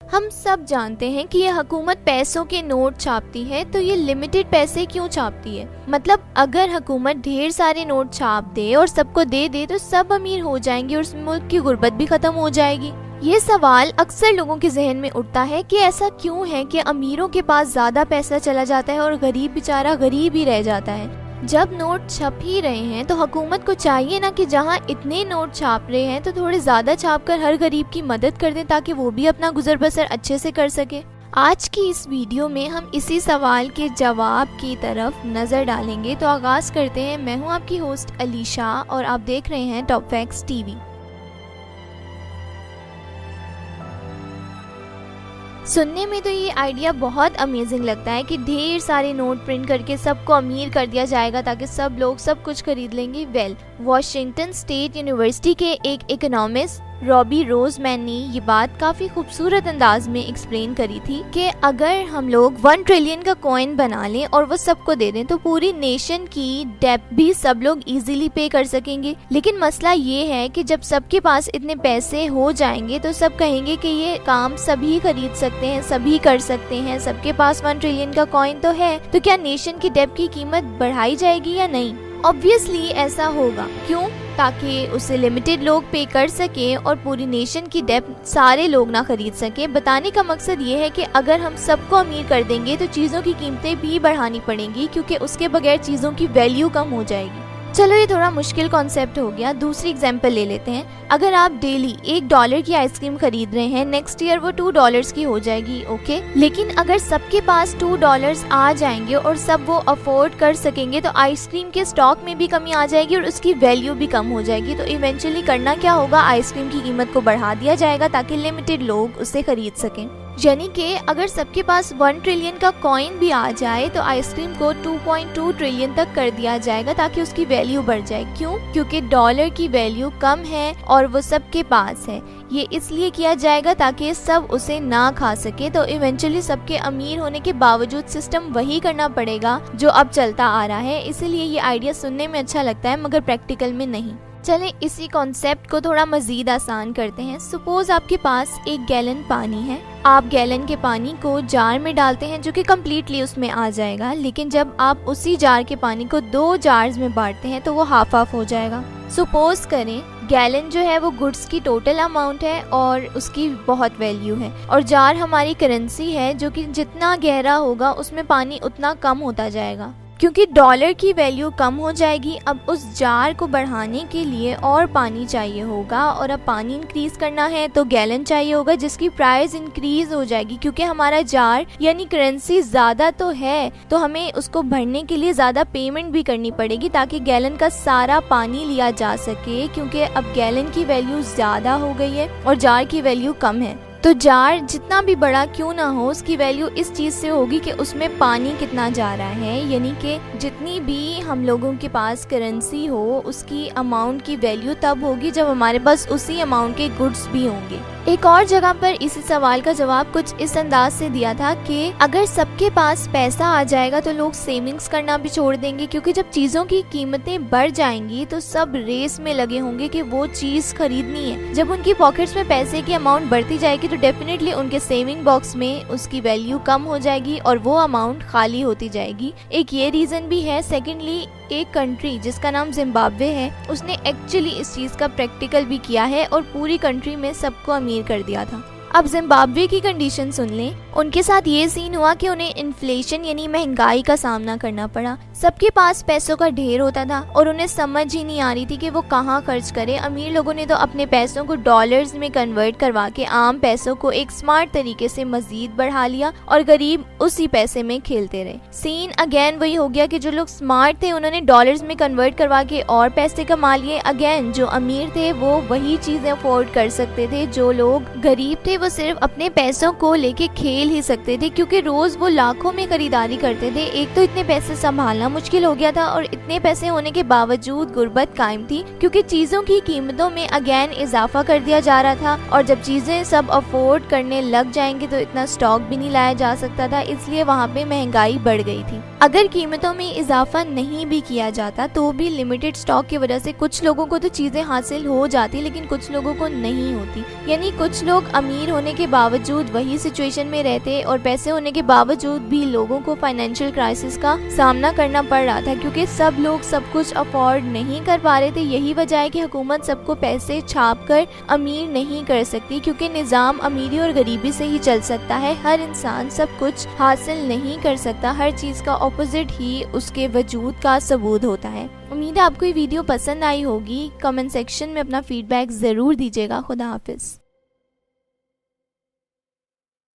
हम सब जानते हैं कि ये हुकूमत पैसों के नोट छापती है, तो ये लिमिटेड पैसे क्यों छापती है? मतलब अगर हुकूमत ढेर सारे नोट छाप दे और सबको दे दे तो सब अमीर हो जाएंगे और उस मुल्क की गुर्बत भी खत्म हो जाएगी। ये सवाल अक्सर लोगों के जहन में उठता है कि ऐसा क्यों है कि अमीरों के पास ज्यादा पैसा चला जाता है और गरीब बेचारा गरीब ही रह जाता है। जब नोट छप ही रहे हैं तो हुकूमत को चाहिए ना कि जहां इतने नोट छाप रहे हैं तो थोड़े ज्यादा छाप कर हर गरीब की मदद कर दें ताकि वो भी अपना गुजर बसर अच्छे से कर सके। आज की इस वीडियो में हम इसी सवाल के जवाब की तरफ नजर डालेंगे। तो आगाज करते हैं। मैं हूं आपकी होस्ट अलीशा और आप देख रहे हैं टॉप फैक्ट्स टीवी। सुनने में तो ये आइडिया बहुत अमेजिंग लगता है कि ढेर सारे नोट प्रिंट करके सबको अमीर कर दिया जाएगा ताकि सब लोग सब कुछ खरीद लेंगे। वॉशिंगटन स्टेट यूनिवर्सिटी के एक इकोनॉमिस्ट रॉबी रोजमैन ने ये बात काफी खूबसूरत अंदाज में एक्सप्लेन करी थी कि अगर हम लोग 1 ट्रिलियन का कॉइन बना लें और वो सबको दे दें तो पूरी नेशन की डेब्ट भी सब लोग इजीली पे कर सकेंगे। लेकिन मसला ये है कि जब सबके पास इतने पैसे हो जाएंगे तो सब कहेंगे कि ये काम सभी खरीद सकते हैं, सभी कर सकते हैं, सबके पास 1 ट्रिलियन का कॉइन तो है, तो क्या नेशन की डेब्ट की कीमत बढ़ाई जाएगी या नहीं? ऑब्वियसली ऐसा होगा। क्यों? ताकि उसे लिमिटेड लोग पे कर सके और पूरी नेशन की डेब्ट सारे लोग ना खरीद सके। बताने का मकसद ये है कि अगर हम सबको अमीर कर देंगे तो चीजों की कीमतें भी बढ़ानी पड़ेंगी क्योंकि उसके बगैर चीजों की वैल्यू कम हो जाएगी। चलो ये थोड़ा मुश्किल कॉन्सेप्ट हो गया। दूसरी एग्जांपल ले लेते हैं। अगर आप डेली $1 की आइसक्रीम खरीद रहे हैं, नेक्स्ट ईयर वो $2 की हो जाएगी, ओके। लेकिन अगर सबके पास $2 आ जाएंगे और सब वो अफोर्ड कर सकेंगे तो आइसक्रीम के स्टॉक में भी कमी आ जाएगी और उसकी वैल्यू भी कम हो जाएगी। तो इवेंचुअली करना क्या होगा? आइसक्रीम की कीमत को बढ़ा दिया जाएगा ताकि लिमिटेड लोग उसे खरीद सकें। यानी कि अगर सबके पास 1 ट्रिलियन का कॉइन भी आ जाए तो आइसक्रीम को 2.2 ट्रिलियन तक कर दिया जाएगा ताकि उसकी वैल्यू बढ़ जाए। क्यों? क्योंकि डॉलर की वैल्यू कम है और वो सबके पास है। ये इसलिए किया जाएगा ताकि सब उसे ना खा सके। तो इवेंचुअली सबके अमीर होने के बावजूद सिस्टम वही करना पड़ेगा जो अब चलता आ रहा है। इसीलिए ये आइडिया सुनने में अच्छा लगता है मगर प्रैक्टिकल में नहीं। चलें इसी कॉन्सेप्ट को थोड़ा मजीद आसान करते हैं। सपोज आपके पास 1 गैलन पानी है। आप गैलन के पानी को जार में डालते हैं जो कि कम्प्लीटली उसमें आ जाएगा। लेकिन जब आप उसी जार के पानी को 2 जार्स में बांटते हैं तो वो हाफ हाफ हो जाएगा। सपोज करें गैलन जो है वो गुड्स की टोटल अमाउंट है और उसकी बहुत वैल्यू है और जार हमारी करेंसी है जो कि जितना गहरा होगा उसमें पानी उतना कम होता जाएगा। क्योंकि डॉलर की वैल्यू कम हो जाएगी, अब उस जार को बढ़ाने के लिए और पानी चाहिए होगा और अब पानी इंक्रीज करना है तो गैलन चाहिए होगा जिसकी प्राइस इंक्रीज हो जाएगी। क्योंकि हमारा जार यानी करेंसी ज्यादा तो है तो हमें उसको भरने के लिए ज्यादा पेमेंट भी करनी पड़ेगी ताकि गैलन का सारा पानी लिया जा सके। क्योंकि अब गैलन की वैल्यू ज्यादा हो गई है और जार की वैल्यू कम है। तो जार जितना भी बड़ा क्यों ना हो उसकी वैल्यू इस चीज से होगी कि उसमें पानी कितना जा रहा है। यानी कि जितनी भी हम लोगों के पास करेंसी हो उसकी अमाउंट की वैल्यू तब होगी जब हमारे पास उसी अमाउंट के गुड्स भी होंगे। एक और जगह पर इसी सवाल का जवाब कुछ इस अंदाज से दिया था कि अगर सबके पास पैसा आ जाएगा तो लोग सेविंग्स करना भी छोड़ देंगे। क्योंकि जब चीजों की कीमतें बढ़ जाएंगी तो सब रेस में लगे होंगे कि वो चीज खरीदनी है। जब उनकी पॉकेट्स में पैसे की अमाउंट बढ़ती जाएगी तो डेफिनेटली उनके सेविंग बॉक्स में उसकी वैल्यू कम हो जाएगी और वो अमाउंट खाली होती जाएगी। एक ये रीजन भी है। सेकेंडली एक कंट्री जिसका नाम जिम्बाब्वे है उसने एक्चुअली इस चीज का प्रैक्टिकल भी किया है और पूरी कंट्री में सबको अमीर कर दिया था। अब जिम्बाब्वे की कंडीशन सुन लें। उनके साथ ये सीन हुआ कि उन्हें इन्फ्लेशन यानी महंगाई का सामना करना पड़ा। सबके पास पैसों का ढेर होता था और उन्हें समझ ही नहीं आ रही थी कि वो कहाँ खर्च करें। अमीर लोगों ने तो अपने पैसों को डॉलर्स में कन्वर्ट करवा के आम पैसों को एक स्मार्ट तरीके से मजीद बढ़ा लिया और गरीब उसी पैसे में खेलते रहे। सीन अगेन वही हो गया कि जो लोग स्मार्ट थे उन्होंने डॉलर्स में कन्वर्ट करवा के और पैसे कमा लिए। अगेन जो अमीर थे वो वही चीजें अफोर्ड कर सकते थे। जो लोग गरीब थे वो सिर्फ अपने पैसों को लेके खेल ही सकते थे क्योंकि रोज वो लाखों में खरीदारी करते थे। एक तो इतने पैसे संभालना मुश्किल हो गया था और इतने पैसे होने के बावजूद गुर्बत कायम थी क्योंकि चीजों की कीमतों में अगेन इजाफा कर दिया जा रहा था और जब चीजें सब अफोर्ड करने लग जाएंगे तो इतना स्टॉक भी नहीं लाया जा सकता था। इसलिए वहाँ पे महंगाई बढ़ गई थी। अगर कीमतों में इजाफा नहीं भी किया जाता तो भी लिमिटेड स्टॉक की वजह से कुछ लोगों को तो चीजें हासिल हो जाती लेकिन कुछ लोगों को नहीं होती। यानी कुछ लोग अमीर होने के बावजूद वही सिचुएशन में रहते और पैसे होने के बावजूद भी लोगों को फाइनेंशियल क्राइसिस का सामना करना पड़ रहा था, क्योंकि सब लोग सब कुछ अफोर्ड नहीं कर पा रहे थे। यही वजह है कि हुकूमत सबको पैसे छाप कर अमीर नहीं कर सकती, क्योंकि निज़ाम अमीरी और गरीबी से ही चल सकता है। हर इंसान सब कुछ हासिल नहीं कर सकता, हर चीज़ का ऑपोजिट ही उसके वजूद का सबूत होता है। उम्मीद है आपको ये वीडियो पसंद आई होगी। कमेंट सेक्शन में अपना फीडबैक ज़रूर दीजिएगा। खुदा हाफिज़।